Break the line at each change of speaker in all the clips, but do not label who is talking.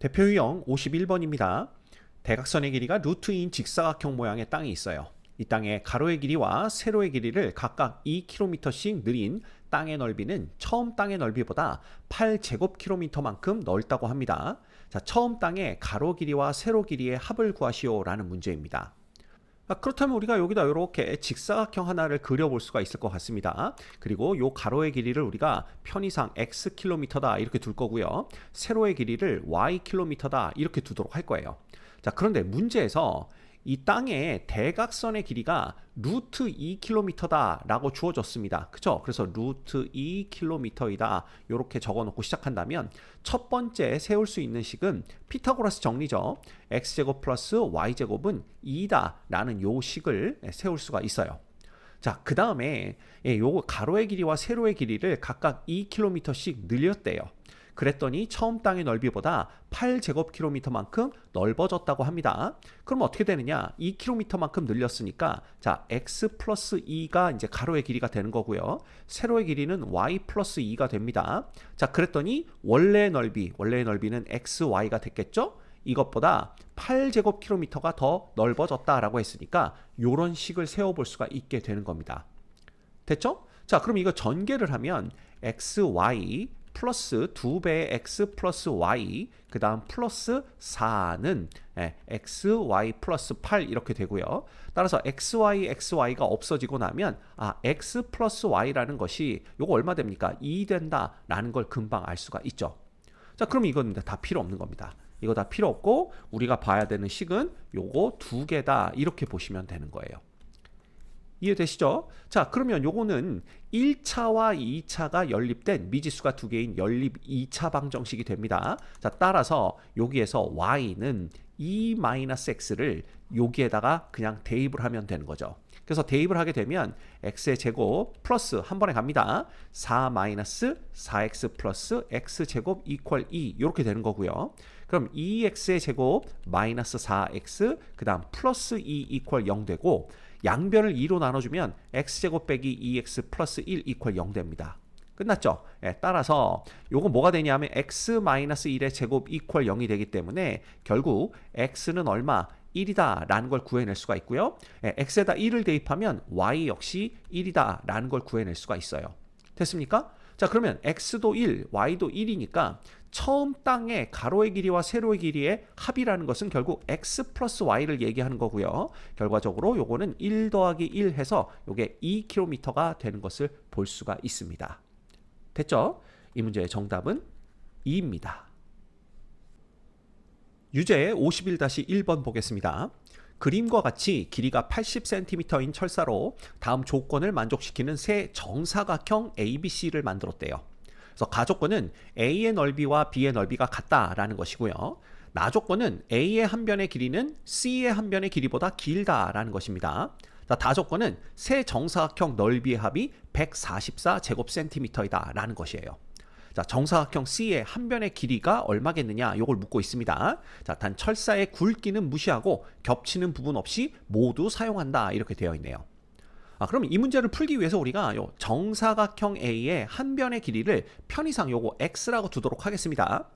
대표 유형 51번입니다. 대각선의 길이가 루트인 직사각형 모양의 땅이 있어요. 이 땅의 가로의 길이와 세로의 길이를 각각 2km씩 늘린 땅의 넓이는 처음 땅의 넓이보다 8제곱km만큼 넓다고 합니다. 자, 처음 땅의 가로 길이와 세로 길이의 합을 구하시오라는 문제입니다. 그렇다면 우리가 여기다 이렇게 직사각형 하나를 그려볼 수가 있을 것 같습니다. 그리고 이 가로의 길이를 우리가 편의상 xkm다 이렇게 둘 거고요. 세로의 길이를 ykm다 이렇게 두도록 할 거예요. 자, 그런데 문제에서 이 땅의 대각선의 길이가 루트 2km다 라고 주어졌습니다. 그쵸? 그래서 루트 2km이다 이렇게 적어놓고 시작한다면 첫 번째 세울 수 있는 식은 피타고라스 정리죠. x제곱 플러스 y제곱은 2다 라는 요 식을 세울 수가 있어요. 자, 그 다음에 요거 가로의 길이와 세로의 길이를 각각 2km씩 늘렸대요. 그랬더니 처음 땅의 넓이보다 8제곱km만큼 넓어졌다고 합니다. 그럼 어떻게 되느냐? 2km만큼 늘렸으니까 자, x 플러스 2가 이제 가로의 길이가 되는 거고요. 세로의 길이는 y 플러스 2가 됩니다. 자, 그랬더니 원래의 넓이는 xy가 됐겠죠? 이것보다 8제곱km가 더 넓어졌다라고 했으니까 이런 식을 세워볼 수가 있게 되는 겁니다. 됐죠? 자, 그럼 이거 전개를 하면 xy 플러스 2배의 x 플러스 y 그 다음 플러스 4는 xy 플러스 8 이렇게 되고요. 따라서 xy가 없어지고 나면 x 플러스 y라는 것이 요거 얼마 됩니까? 2 된다라는 걸 금방 알 수가 있죠. 자, 그럼 이건 다 필요 없는 겁니다. 이거 다 필요 없고 우리가 봐야 되는 식은 요거 두 개다 이렇게 보시면 되는 거예요. 이해되시죠? 자, 그러면 요거는 1차와 2차가 연립된 미지수가 두 개인 연립 2차 방정식이 됩니다. 자, 따라서 여기에서 y는 2-x를 여기에다가 그냥 대입을 하면 되는 거죠. 그래서 대입을 하게 되면 x의 제곱 플러스 한 번에 갑니다. 4-4x 플러스 x제곱 이퀄 2 이렇게 되는 거고요. 그럼 2x의 제곱 마이너스 4x 그 다음 플러스 2 이퀄 0 되고 양변을 2로 나눠주면 x제곱 빼기 2x 플러스 1 이퀄 0 됩니다. 끝났죠? 따라서 요거 뭐가 되냐면 x-1의 제곱 이퀄 0이 되기 때문에 결국 x는 얼마? 1이다 라는 걸 구해낼 수가 있고요. x에다 1을 대입하면 y 역시 1이다 라는 걸 구해낼 수가 있어요. 됐습니까? 자, 그러면 x도 1, y도 1이니까 처음 땅의 가로의 길이와 세로의 길이의 합이라는 것은 결국 x 플러스 y를 얘기하는 거고요. 결과적으로 요거는 1 더하기 1 해서 요게 2km가 되는 것을 볼 수가 있습니다. 됐죠? 이 문제의 정답은 2입니다. 유제 51-1번 보겠습니다. 그림과 같이 길이가 80cm인 철사로 다음 조건을 만족시키는 세 정사각형 ABC를 만들었대요. 그래서 가조건은 A의 넓이와 B의 넓이가 같다라는 것이고요. 나조건은 A의 한 변의 길이는 C의 한 변의 길이보다 길다라는 것입니다. 자, 다조건은 세 정사각형 넓이의 합이 144제곱cm이다 라는 것이에요. 자, 정사각형 C의 한 변의 길이가 얼마겠느냐 이걸 묻고 있습니다. 자, 단 철사의 굵기는 무시하고 겹치는 부분 없이 모두 사용한다 이렇게 되어 있네요. 그럼 이 문제를 풀기 위해서 우리가 요 정사각형 A의 한 변의 길이를 편의상 요거 x라고 두도록 하겠습니다.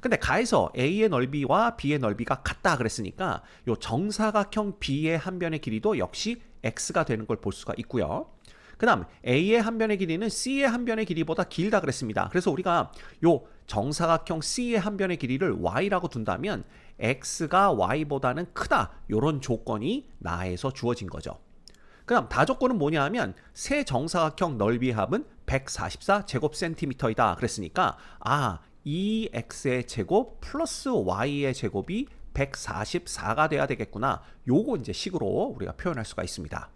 근데 가에서 A의 넓이와 B의 넓이가 같다 그랬으니까 요 정사각형 B의 한 변의 길이도 역시 x가 되는 걸 볼 수가 있고요. 그 다음 A의 한 변의 길이는 C의 한 변의 길이보다 길다 그랬습니다. 그래서 우리가 요 정사각형 C의 한 변의 길이를 y라고 둔다면 x가 y보다는 크다 요런 조건이 나에서 주어진 거죠. 그 다음 다조건은 뭐냐 하면 세 정사각형 넓이의 합은 144제곱cm이다 그랬으니까 2x의 제곱 플러스 y의 제곱이 144가 돼야 되겠구나. 요거 이제 식으로 우리가 표현할 수가 있습니다.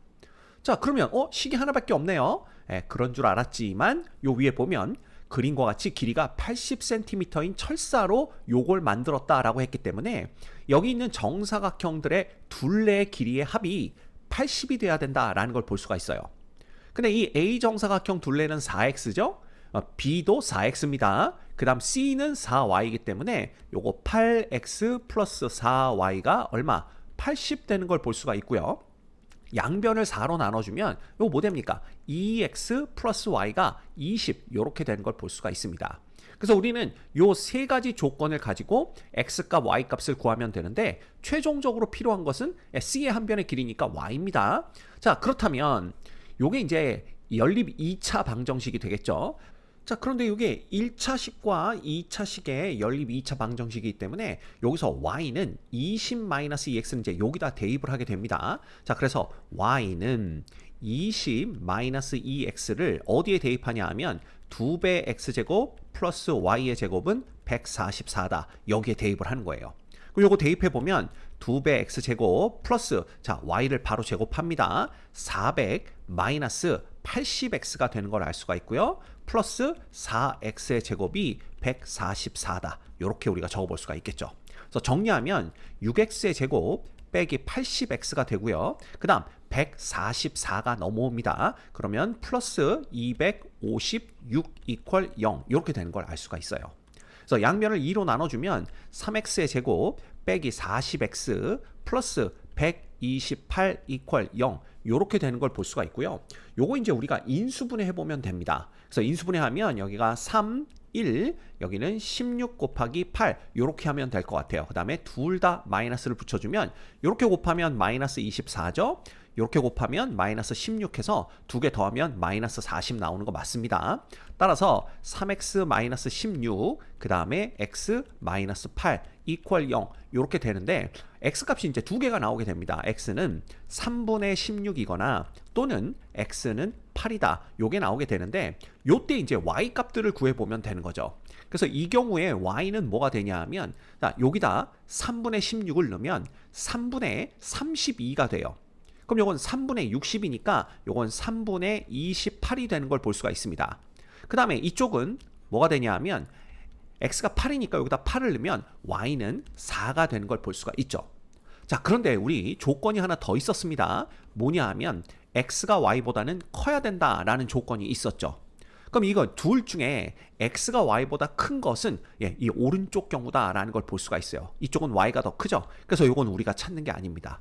자, 그러면 식이 하나밖에 없네요. 그런 줄 알았지만 요 위에 보면 그림과 같이 길이가 80cm인 철사로 요걸 만들었다라고 했기 때문에 여기 있는 정사각형들의 둘레의 길이의 합이 80이 돼야 된다라는 걸 볼 수가 있어요. 근데 이 A 정사각형 둘레는 4x죠? B도 4x입니다. 그 다음 C는 4y이기 때문에 요거 8x 플러스 4y가 얼마? 80 되는 걸 볼 수가 있고요. 양변을 4로 나눠주면 이거 뭐 됩니까? 2x 플러스 y가 20 이렇게 되는 걸 볼 수가 있습니다. 그래서 우리는 요 세 가지 조건을 가지고 x값, y값을 구하면 되는데 최종적으로 필요한 것은 c의 한 변의 길이니까 y입니다. 자, 그렇다면 요게 이제 연립 2차 방정식이 되겠죠. 자, 그런데 이게 1차식과 2차식의 연립 2차 방정식이기 때문에 여기서 y는 20-2x는 이제 여기다 대입을 하게 됩니다. 자, 그래서 y는 20-2x를 어디에 대입하냐 하면 2배 x제곱 플러스 y의 제곱은 144다. 여기에 대입을 하는 거예요. 그리고 요거 대입해보면 2배 x제곱 플러스 자 y를 바로 제곱합니다. 400 마이너스 80x가 되는 걸 알 수가 있고요. 플러스 4x의 제곱이 144다. 이렇게 우리가 적어볼 수가 있겠죠. 그래서 정리하면 6x의 제곱 빼기 80x가 되고요. 그 다음 144가 넘어옵니다. 그러면 플러스 256 이퀄 0 이렇게 되는 걸 알 수가 있어요. 그래서 양변을 2로 나눠주면 3x의 제곱 빼기 40x 플러스 128 이퀄 0 이렇게 되는 걸 볼 수가 있고요. 요거 이제 우리가 인수분해 해보면 됩니다. 그래서 인수분해하면 여기가 3, 1, 여기는 16 곱하기 8 이렇게 하면 될 것 같아요. 그 다음에 둘 다 마이너스를 붙여주면 이렇게 곱하면 마이너스 24죠. 이렇게 곱하면 마이너스 16 해서 두 개 더하면 마이너스 40 나오는 거 맞습니다. 따라서 3x 마이너스 16 그 다음에 x 마이너스 8 이퀄 0 이렇게 되는데 x값이 이제 두 개가 나오게 됩니다. x는 3분의 16이거나 또는 x는 8이다. 요게 나오게 되는데 요때 이제 y 값들을 구해보면 되는 거죠. 그래서 이 경우에 y는 뭐가 되냐 하면 자, 여기다 3분의 16을 넣으면 3분의 32가 돼요. 그럼 요건 3분의 60이니까 요건 3분의 28이 되는 걸 볼 수가 있습니다. 그 다음에 이쪽은 뭐가 되냐 하면 x가 8이니까 여기다 8을 넣으면 y는 4가 되는 걸 볼 수가 있죠. 자, 그런데 우리 조건이 하나 더 있었습니다. 뭐냐 하면 x가 y보다는 커야 된다라는 조건이 있었죠. 그럼 이거 둘 중에 x가 y보다 큰 것은 이 오른쪽 경우다라는 걸 볼 수가 있어요. 이쪽은 y가 더 크죠. 그래서 이건 우리가 찾는 게 아닙니다.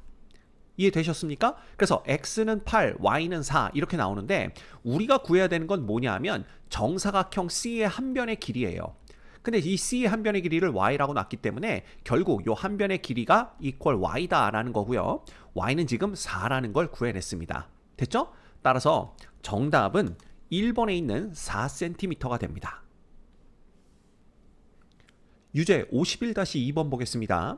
이해되셨습니까? 그래서 x는 8, y는 4 이렇게 나오는데 우리가 구해야 되는 건 뭐냐 하면 정사각형 C의 한 변의 길이에요. 근데 이 C의 한 변의 길이를 y라고 놨기 때문에 결국 이 한 변의 길이가 이퀄 y다라는 거고요. y는 지금 4라는 걸 구해냈습니다. 됐죠? 따라서 정답은 1번에 있는 4cm가 됩니다. 유제 51-2번 보겠습니다.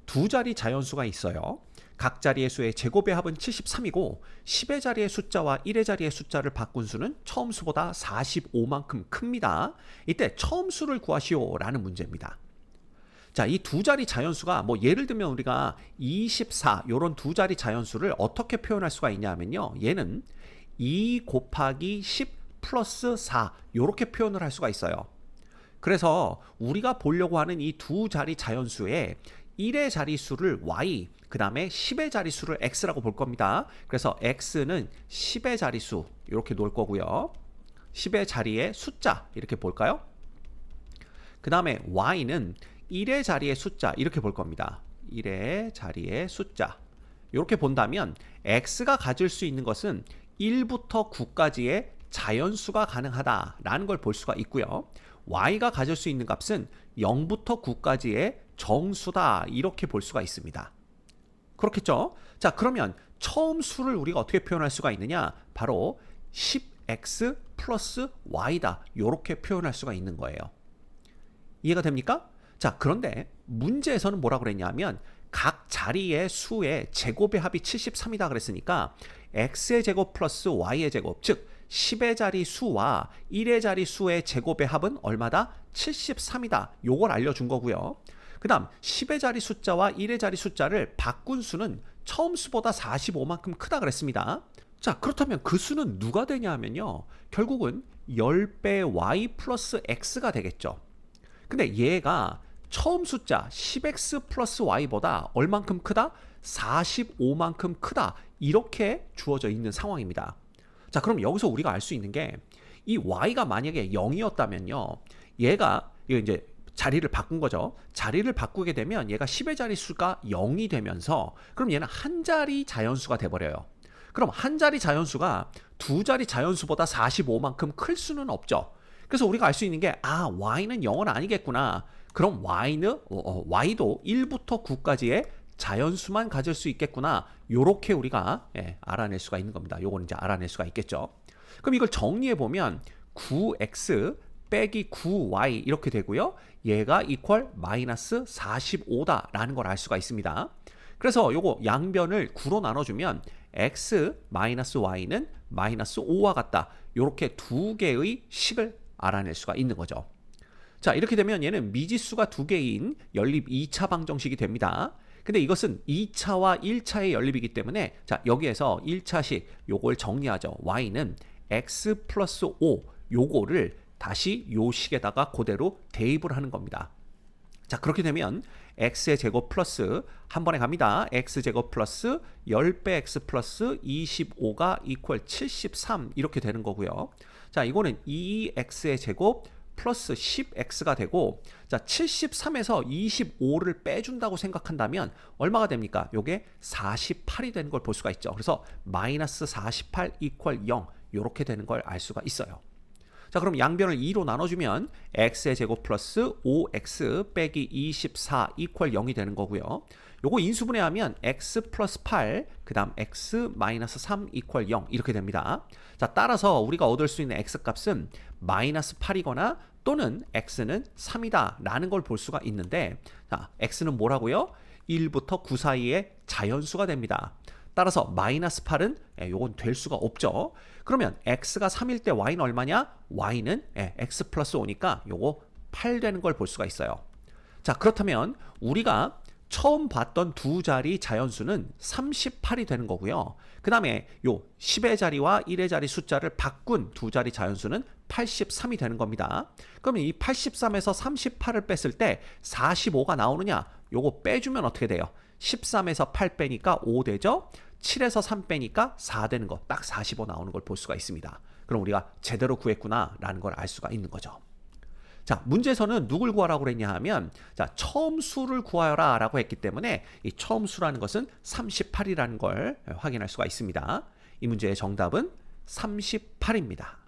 두 자리 자연수가 있어요. 각 자리의 수의 제곱의 합은 73이고 10의 자리의 숫자와 1의 자리의 숫자를 바꾼 수는 처음 수보다 45만큼 큽니다. 이때 처음 수를 구하시오 라는 문제입니다. 자, 이 두 자리 자연수가 뭐 예를 들면 우리가 24 이런 두 자리 자연수를 어떻게 표현할 수가 있냐 하면요. 얘는 2 곱하기 10 플러스 4 이렇게 표현을 할 수가 있어요. 그래서 우리가 보려고 하는 이 두 자리 자연수에 1의 자리수를 y, 그 다음에 10의 자리수를 x라고 볼 겁니다. 그래서 x는 10의 자리수 이렇게 놓을 거고요. 10의 자리의 숫자 이렇게 볼까요? 그 다음에 y는 1의 자리의 숫자 이렇게 볼 겁니다. 1의 자리의 숫자 이렇게 본다면 x가 가질 수 있는 것은 1부터 9까지의 자연수가 가능하다라는 걸 볼 수가 있고요. y가 가질 수 있는 값은 0부터 9까지의 정수다 이렇게 볼 수가 있습니다. 그렇겠죠? 자, 그러면 처음 수를 우리가 어떻게 표현할 수가 있느냐? 바로 10x 플러스 y다 이렇게 표현할 수가 있는 거예요. 이해가 됩니까? 자, 그런데 문제에서는 뭐라고 그랬냐면 각 자리의 수의 제곱의 합이 73이다 그랬으니까 x의 제곱 플러스 y의 제곱, 즉 10의 자리 수와 1의 자리 수의 제곱의 합은 얼마다? 73이다. 요걸 알려준 거고요. 그 다음 10의 자리 숫자와 1의 자리 숫자를 바꾼 수는 처음 수보다 45만큼 크다 그랬습니다. 자, 그렇다면 그 수는 누가 되냐 하면요. 결국은 10배 y 플러스 x가 되겠죠. 근데 얘가 처음 숫자 10x 플러스 y보다 얼만큼 크다? 45만큼 크다. 이렇게 주어져 있는 상황입니다. 자, 그럼 여기서 우리가 알 수 있는 게 이 y가 만약에 0이었다면요. 얘가 이거 이제 자리를 바꾼 거죠. 자리를 바꾸게 되면 얘가 10의 자릿수가 0이 되면서 그럼 얘는 한 자리 자연수가 돼버려요. 그럼 한 자리 자연수가 두 자리 자연수보다 45만큼 클 수는 없죠. 그래서 우리가 알 수 있는 게 y는 0은 아니겠구나. 그럼 y도 1부터 9까지의 자연수만 가질 수 있겠구나. 요렇게 우리가 알아낼 수가 있는 겁니다. 요거는 이제 알아낼 수가 있겠죠. 그럼 이걸 정리해 보면 9x 빼기 9y 이렇게 되고요. 얘가 이퀄 마이너스 45다라는 걸 알 수가 있습니다. 그래서 요거 양변을 9로 나눠주면 x 마이너스 y는 마이너스 5와 같다. 요렇게 두 개의 식을 알아낼 수가 있는 거죠. 자, 이렇게 되면 얘는 미지수가 두 개인 연립 2차 방정식이 됩니다. 근데 이것은 2차와 1차의 연립이기 때문에 자, 여기에서 1차식 요걸 정리하죠. y는 x 플러스 5 요거를 다시 요 식에다가 그대로 대입을 하는 겁니다. 자, 그렇게 되면 x의 제곱 플러스 한 번에 갑니다. x제곱 플러스 10배 x 플러스 25가 이퀄 73 이렇게 되는 거고요. 자, 이거는 2x의 제곱 플러스 10x가 되고 자 73에서 25를 빼준다고 생각한다면 얼마가 됩니까? 요게 48이 되는 걸 볼 수가 있죠. 그래서 마이너스 48 이퀄 0 이렇게 되는 걸 알 수가 있어요. 자, 그럼 양변을 2로 나눠주면 x의 제곱 플러스 5x 빼기 24 이퀄 0이 되는 거고요. 요거 인수분해하면 x 플러스 8 그 다음 x 마이너스 3 이퀄 0 이렇게 됩니다. 자, 따라서 우리가 얻을 수 있는 x 값은 마이너스 8이거나 또는 x는 3이다 라는 걸 볼 수가 있는데 자, x는 뭐라고요? 1부터 9 사이의 자연수가 됩니다. 따라서 마이너스 8은 요건 될 수가 없죠. 그러면 x가 3일 때 y는 얼마냐? y는 x 플러스 5니까 요거 8 되는 걸 볼 수가 있어요. 자, 그렇다면 우리가 처음 봤던 두 자리 자연수는 38이 되는 거고요. 그 다음에 요 10의 자리와 1의 자리 숫자를 바꾼 두 자리 자연수는 83이 되는 겁니다. 그러면 이 83에서 38을 뺐을 때 45가 나오느냐? 요거 빼주면 어떻게 돼요? 13에서 8 빼니까 5 되죠? 7에서 3 빼니까 4 되는 거, 딱 45 나오는 걸 볼 수가 있습니다. 그럼 우리가 제대로 구했구나 라는 걸 알 수가 있는 거죠. 자, 문제에서는 누굴 구하라고 그랬냐 하면 자, 처음 수를 구하여라 라고 했기 때문에 이 처음 수라는 것은 38이라는 걸 확인할 수가 있습니다. 이 문제의 정답은 38입니다.